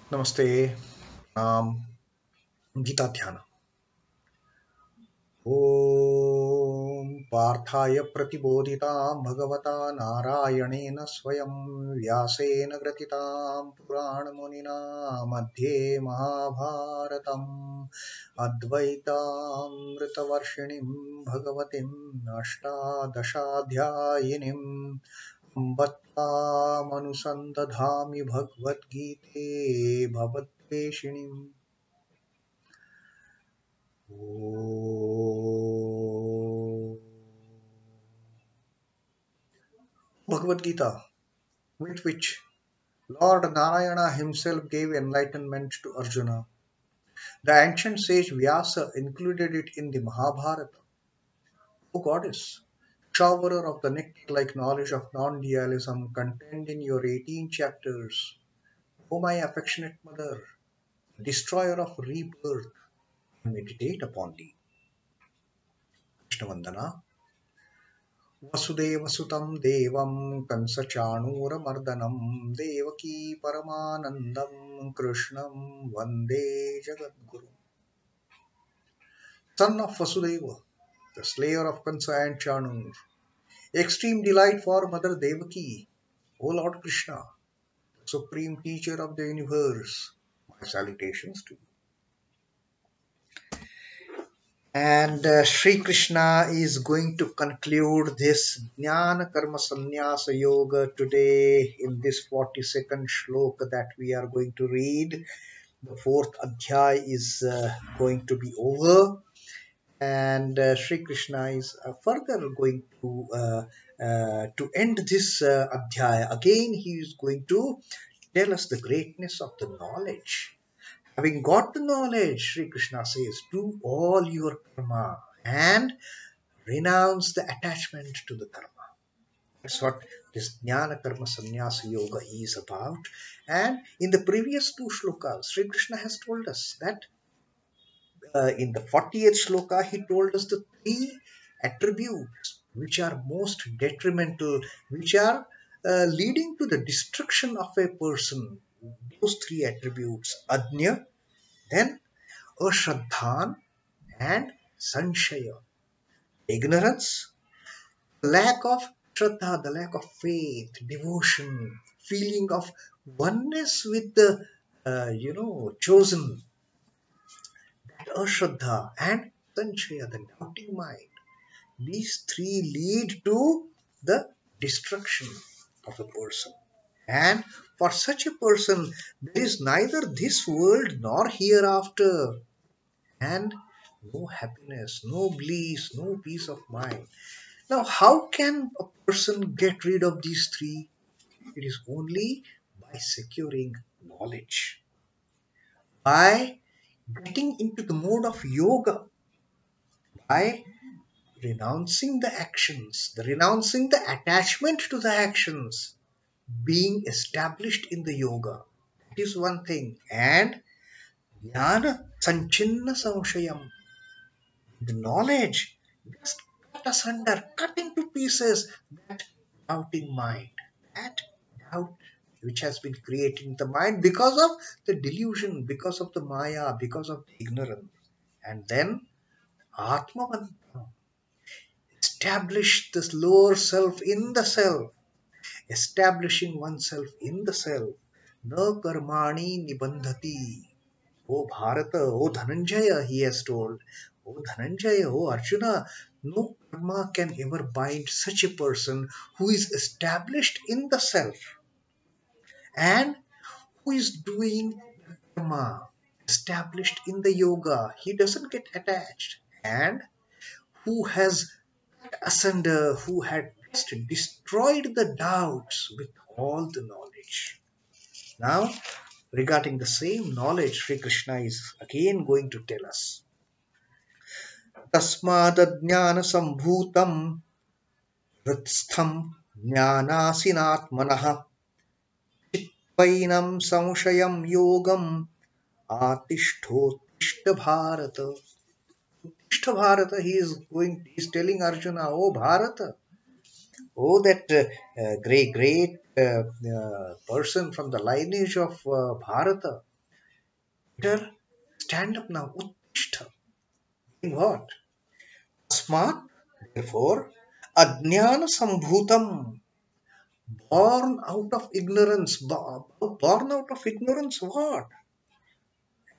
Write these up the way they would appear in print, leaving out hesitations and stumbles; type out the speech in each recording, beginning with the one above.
Namaste. Gita Dhyana. Om Parthaya Pratibodhitam Bhagavata Narayanena Swayam Vyasena Gratitam Purana Munina Madhye Mahabharatam Advaitam Ritavarshinim Bhagavatim Ashtadashadhyayinim Ambatta Manusandadhami Bhagavad Gite Bhavatveshinim. Bhagavad Gita, with which Lord Narayana himself gave enlightenment to Arjuna. The ancient sage Vyasa included it in the Mahabharata. O goddess, showerer of the nectar-like knowledge of non-dualism contained in your 18 chapters, O my affectionate mother, destroyer of rebirth, I meditate upon thee. Krishnavandana. Vasudevasutam devam kansachanuramardanam devaki paramanandam krishnam vande jagadguru. Son of Vasudeva, the slayer of Kansa and Chanur, extreme delight for Mother Devaki, O Lord Krishna, the supreme teacher of the universe, my salutations to you. And Sri Krishna is going to conclude this Jnānakarma sannyāsa yoga today in this 42nd shloka that we are going to read. The fourth adhyāya is going to be over, and Sri Krishna is further going to end this adhyāya. Again, he is going to tell us the greatness of the knowledge. Having got the knowledge, Sri Krishna says, do all your karma and renounce the attachment to the karma. That's what this Jnānakarma sannyāsa yoga is about. And in the previous two shlokas, Sri Krishna has told us that in the 40th shloka, he told us the three attributes which are most detrimental, which are leading to the destruction of a person. Those three attributes, ajña, then ashraddha and sanśhayaṁ. Ignorance, lack of shraddha, the lack of faith, devotion, feeling of oneness with the chosen. That ashraddha and sanśhaya, the doubting mind. These three lead to the destruction of a person. And for such a person, there is neither this world nor hereafter, and no happiness, no bliss, no peace of mind. Now, how can a person get rid of these three? It is only by securing knowledge, by getting into the mode of yoga, by renouncing the actions, renouncing the attachment to the actions, being established in the yoga. That is one thing. And jnana sanchinna samśhayaṁ, the knowledge just cut asunder, cut into pieces that doubting mind, that doubt which has been created in the mind because of the delusion, because of the maya, because of the ignorance. And then atmāvaṇtam, establish this lower self in the self. Establishing oneself in the self. Na karmani nibandhati. O Bharata, O Dhananjaya, he has told. O Dhananjaya, O Arjuna, no karma can ever bind such a person who is established in the self and who is doing karma, established in the yoga. He doesn't get attached, and who has asunder, who had just destroyed the doubts with all the knowledge. Now, regarding the same knowledge, Sri Krishna is again going to tell us. Tasmād ajñāna-sambhūtaṁ hṛt-sthaṁ jñānāsinātmanaḥ chhittvainaṁ samśhayaṁ yogam ātiṣhṭhottiṣhṭha bhārata. Bharata, he is telling Arjuna, oh Bharata, oh that great person from the lineage of Bharata, Better stand up now. Uttishṭha. Doing what? Tasmād, therefore, ajñāna-sambhūtaṁ. Born out of ignorance. Born out of ignorance what?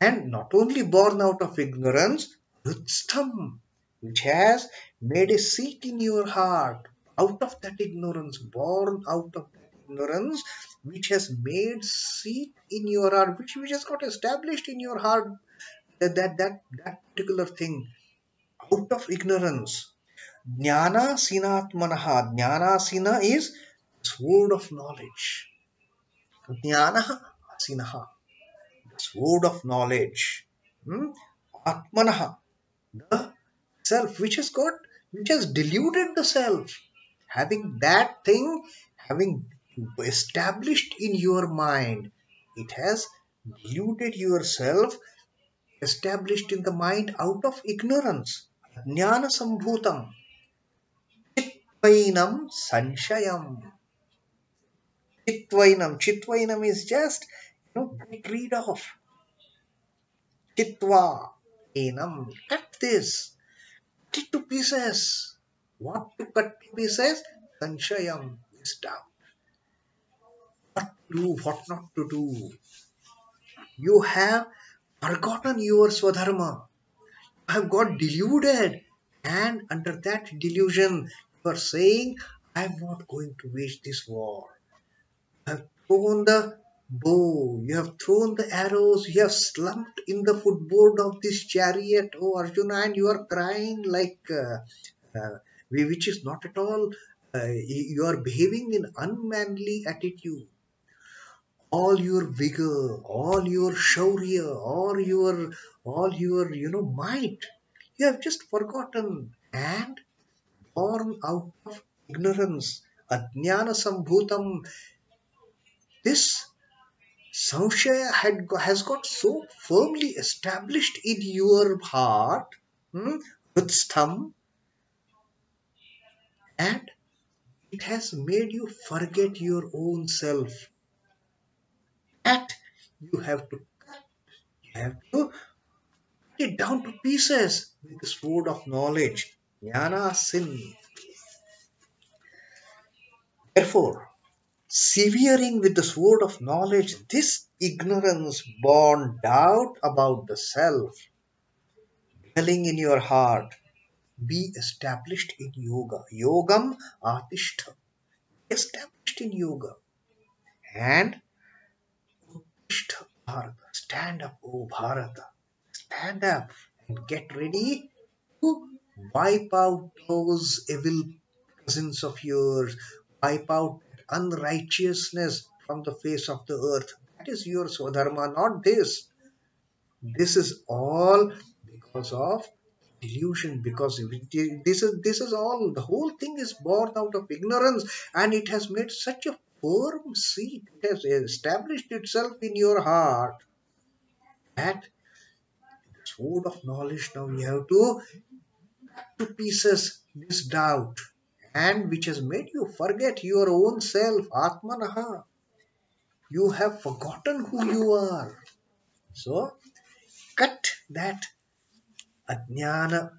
And not only born out of ignorance, hṛt-sthaṁ, which has made a seat in your heart. Out of that ignorance, born out of that ignorance, which has made seat in your heart, which has got established in your heart, that particular thing, out of ignorance. Jnānāsinātmanaḥ. Jnānāsina is sword of knowledge. Jnānāsinātmanaḥ, sword of knowledge. Atmanaḥ, the self, which has deluded the self. Having that thing, having established in your mind, it has deluded yourself, established in the mind out of ignorance. Ajñāna-sambhūtaṁ. chhittvainaṁ sanśhayaṁ. Chhittvainaṁ is just, get rid of. chhittvainaṁ, cut this. Cut it to pieces. What to cut to pieces? Sanśhayaṁ, is doubt. What to do, what not to do. You have forgotten your swadharma. You have got deluded. And under that delusion, you are saying, I am not going to wage this war. You have thrown the bow, you have thrown the arrows, you have slumped in the footboard of this chariot, O Arjuna, and you are crying like, which is not at all, you are behaving in unmanly attitude. All your vigor, all your shaurya, all your might, you have just forgotten and born out of ignorance. Ajñāna-sambhūtaṁ. This samśhaya has got so firmly established in your heart, hṛt-sthaṁ, and it has made you forget your own self. That you have to cut it down to pieces with the sword of knowledge. Jnānāsinātmanaḥ. Therefore, severing with the sword of knowledge this ignorance born doubt about the self dwelling in your heart, be established in yoga. Yogam ātiṣhṭhā. Established in yoga. And Bharata. Stand up, O Bharata. Stand up and get ready to wipe out those evil cousins of yours. Wipe out unrighteousness from the face of the earth. That is your swadharma, not this. This is all because of delusion, because this is all, the whole thing is born out of ignorance, and it has made such a firm seat, it has established itself in your heart, that the sword of knowledge now you have to cut to pieces this doubt, and which has made you forget your own self, atmanaḥ. You have forgotten who you are. So cut that ajñāna,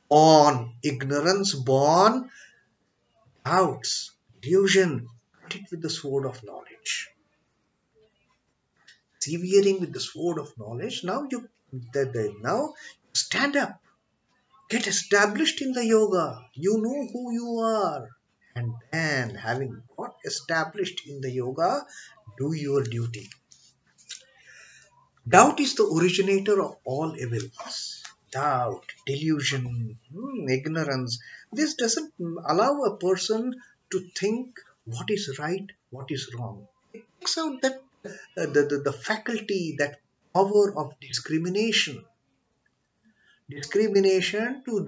born ignorance, born doubts, delusion. Cut it with the sword of knowledge. Severing with the sword of knowledge. Now you stand up. Get established in the yoga. You know who you are. And then, having got established in the yoga, do your duty. Doubt is the originator of all evils. Doubt, delusion, ignorance. This doesn't allow a person to think what is right, what is wrong. It takes out that the faculty, that power of discrimination. Discrimination to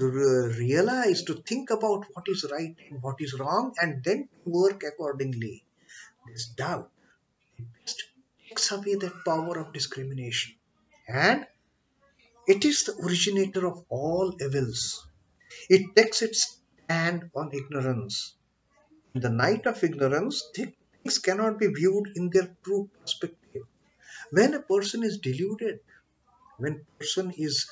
realize, to think about what is right and what is wrong, and then work accordingly. This doubt, it just takes away that power of discrimination. And it is the originator of all evils. It takes its stand on ignorance. In the night of ignorance, things cannot be viewed in their true perspective. When a person is deluded, when person is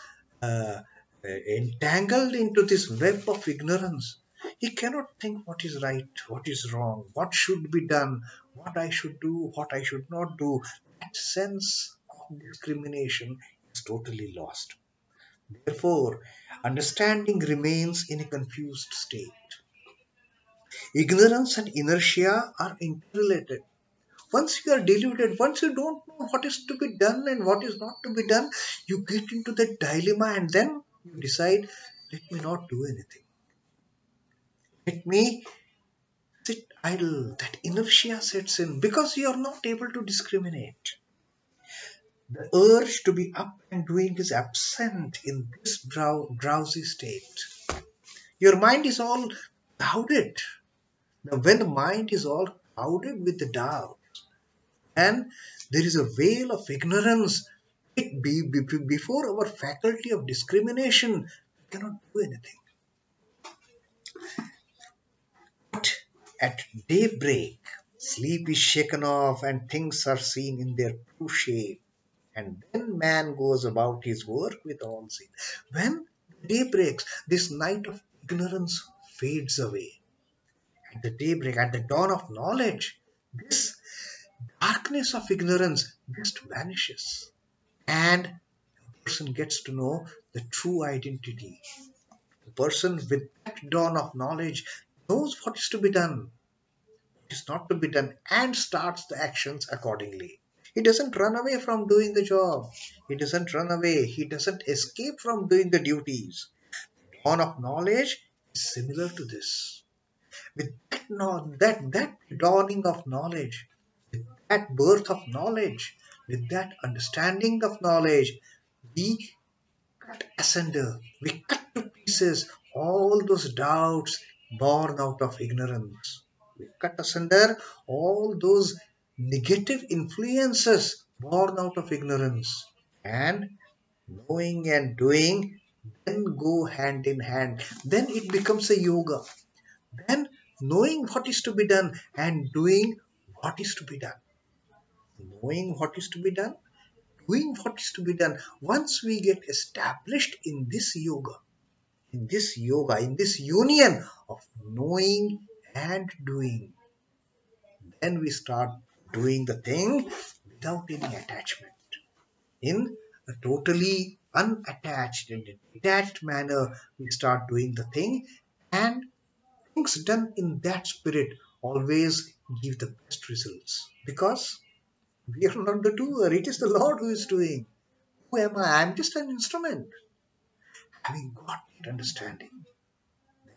entangled into this web of ignorance, he cannot think what is right, what is wrong, what should be done, what I should do, what I should not do. That sense of discrimination is totally lost. Therefore, understanding remains in a confused state. Ignorance and inertia are interrelated. Once you are deluded, once you don't know what is to be done and what is not to be done, you get into that dilemma and then you decide, let me not do anything. Let me sit idle. That inertia sets in because you are not able to discriminate. The urge to be up and doing is absent in this drowsy state. Your mind is all clouded. Now, when the mind is all clouded with the doubt, and there is a veil of ignorance before our faculty of discrimination, we cannot do anything. But at daybreak, sleep is shaken off and things are seen in their true shape. And then man goes about his work with all zeal. When day breaks, this night of ignorance fades away. At the daybreak, at the dawn of knowledge, this darkness of ignorance just vanishes. And the person gets to know the true identity. The person with that dawn of knowledge knows what is to be done, what is not to be done, and starts the actions accordingly. He doesn't run away from doing the job. He doesn't run away. He doesn't escape from doing the duties. The dawn of knowledge is similar to this. With that dawning of knowledge, with that birth of knowledge, with that understanding of knowledge, we cut asunder, we cut to pieces all those doubts born out of ignorance. We cut asunder all those negative influences born out of ignorance. And knowing and doing then go hand in hand. Then it becomes a yoga. Then knowing what is to be done and doing what is to be done. Knowing what is to be done, doing what is to be done. Once we get established in this yoga, in this union of knowing and doing, then we start doing the thing without any attachment. In a totally unattached and detached manner, we start doing the thing, and things done in that spirit always give the best results. Because we are not the doer, it is the Lord who is doing. Who am I? I am just an instrument. Having got that understanding,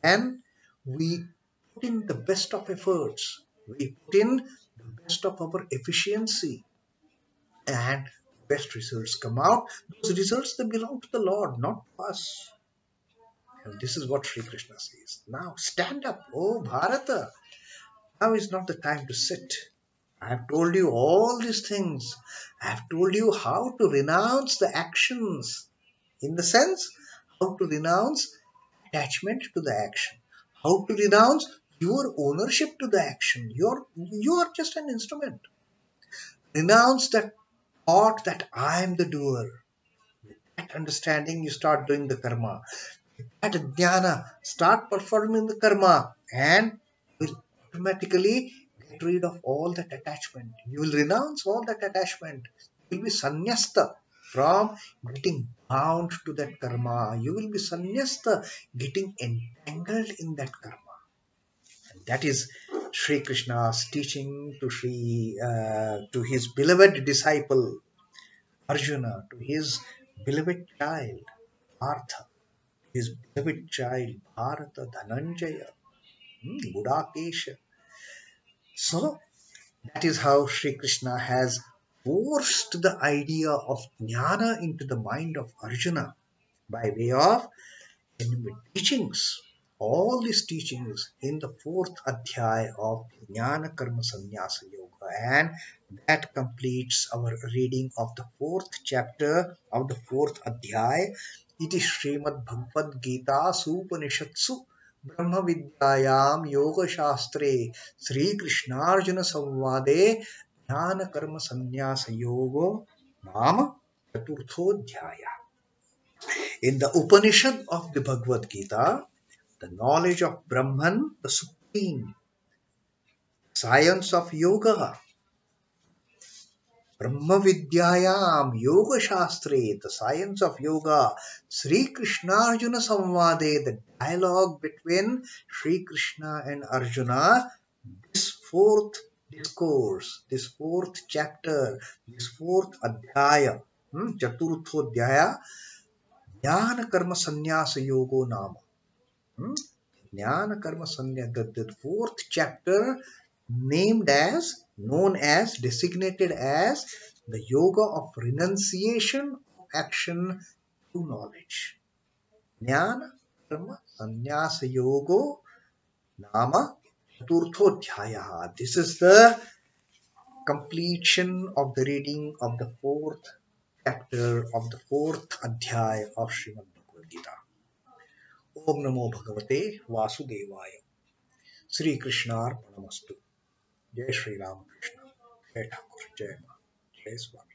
then we put in the best of efforts. We put in the best of our efficiency, and best results come out. Those results, they belong to the Lord, not to us. And this is what Sri Krishna says. Now stand up, oh Bharata. Now is not the time to sit. I have told you all these things. I have told you how to renounce the actions. In the sense, how to renounce attachment to the action. How to renounce your ownership to the action. You are just an instrument. Renounce that thought that I am the doer. With that understanding, you start doing the karma. With that jnana, start performing the karma, and you will automatically get rid of all that attachment. You will renounce all that attachment. You will be sannyasta from getting bound to that karma. You will be sannyasta, getting entangled in that karma. And that is Sri Krishna's teaching to his beloved disciple Arjuna, to his beloved child Partha, his beloved child Bharata, Dhananjaya, Budakesha. So that is how Sri Krishna has forced the idea of jnana into the mind of Arjuna by way of teachings. All these teachings in the 4th adhyāya of Jnānakarma sannyāsa yoga, and that completes our reading of the 4th chapter of the 4th adhyāya, Iti Srimad Bhagavadgitāsupanishatsu brahmavidyādyām yogasastre Sri Krishnārjuna samvāde Jnānakarma sannyāsa yogo nāma caturtho dhyāyahah. In the Upanishad of the Bhagavad Gita, the knowledge of Brahman, the Supreme, science of yoga, brahmavidyādyām, yogasastre, the science of yoga, Sri Krishnārjuna samvāde, the dialogue between Sri Krishna and Arjuna, this fourth discourse, this fourth chapter, this fourth adhyāya, caturtho dhyāyah, jnānakarma sannyāsa yogo nāma. Jnānakarma sannyāsa, the fourth chapter known as, designated as the yoga of renunciation of action to knowledge. Jnānakarma sannyāsa yogo nāma caturtho dhyāyahah. This is the completion of the reading of the fourth chapter of the fourth adhyāya of Srimad Bhagavad Gita. Om Namo Bhagavate Vasudevaya. Sri Krishnārjuna. Jai Shri Ram Krishna. Jai Thakur. Jai Ma. Jai Swami.